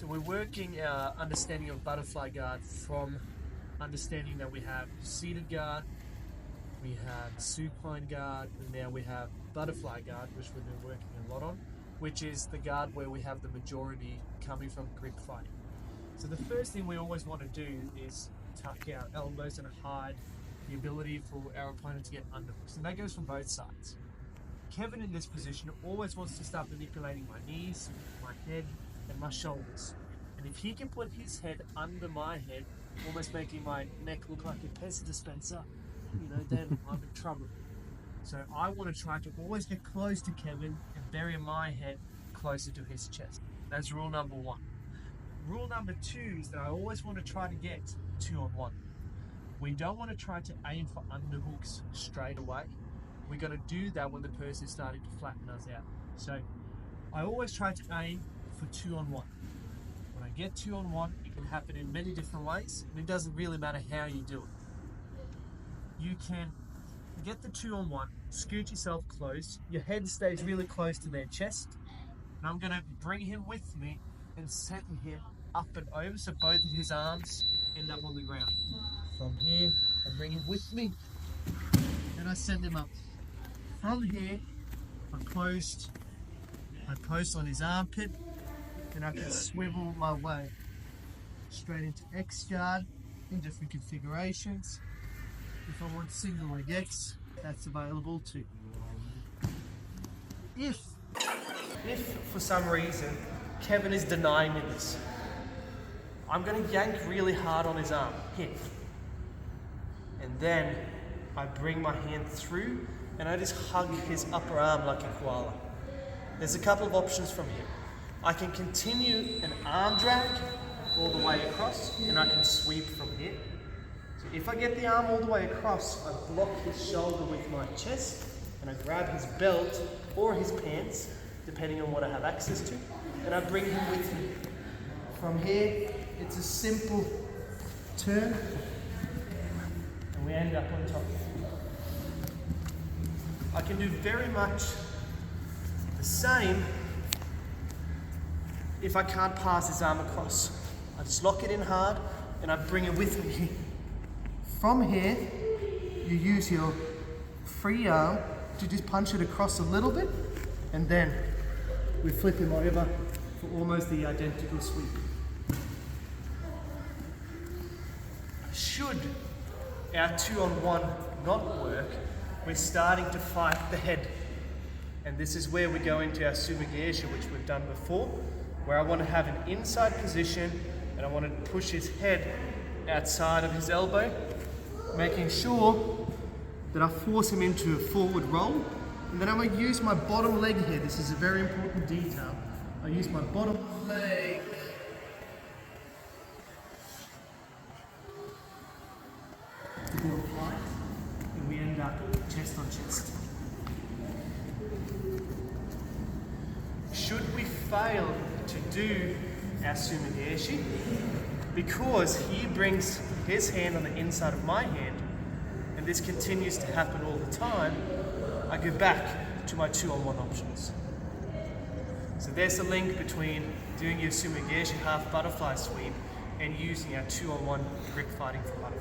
So we're working our understanding of butterfly guard from understanding that we have seated guard, we have supine guard, and now we have butterfly guard, which we've been working a lot on, which is the guard where we have the majority coming from grip fighting. So the first thing we always want to do is tuck our elbows and hide the ability for our opponent to get underhooks, and that goes from both sides. Kevin in this position always wants to start manipulating my knees, my head, and my shoulders. And if he can put his head under my head, almost making my neck look like a Pepsi dispenser, then I'm in trouble. So I want to try to always get close to Kevin and bury my head closer to his chest. That's rule number one. Rule number two is that I always want to try to get 2-on-1. We don't want to try to aim for underhooks straight away. We're going to do that when the person is starting to flatten us out. So I always try to aim for 2-on-1. When I get 2-on-1, it can happen in many different ways, and it doesn't really matter how you do it. You can get the 2-on-1, scoot yourself close, your head stays really close to their chest, and I'm going to bring him with me and set him up and over so both of his arms end up on the ground. From here, I bring him with me and I send him up. From here, I post on his armpit and I can swivel my way straight into X guard in different configurations. If I want single leg X, that's available too. If for some reason Kevin is denying me this, I'm going to yank really hard on his arm, here. And then I bring my hand through and I just hug his upper arm like a koala. There's a couple of options from here. I can continue an arm drag all the way across and I can sweep from here. So if I get the arm all the way across, I block his shoulder with my chest and I grab his belt or his pants, depending on what I have access to, and I bring him with me. From here, it's a simple turn and we end up on top. I can do very much the same if I can't pass his arm across. I just lock it in hard and I bring it with me. From here, you use your free arm to just punch it across a little bit and then we flip him over for almost the identical sweep. Should our 2-on-1 not work, we're starting to fight the head. And this is where we go into our sumigaeshi, which we've done before, where I want to have an inside position and I want to push his head outside of his elbow, making sure that I force him into a forward roll. And then I'm going to use my bottom leg here. This is a very important detail. I use my bottom leg to build height, and we end up chest on chest. Should we fail to do our sumigaeshi, because he brings his hand on the inside of my hand, and this continues to happen all the time, I go back to my 2-on-1 options. So there's the link between doing your sumigaeshi half butterfly sweep and using our 2-on-1 grip fighting for butterfly.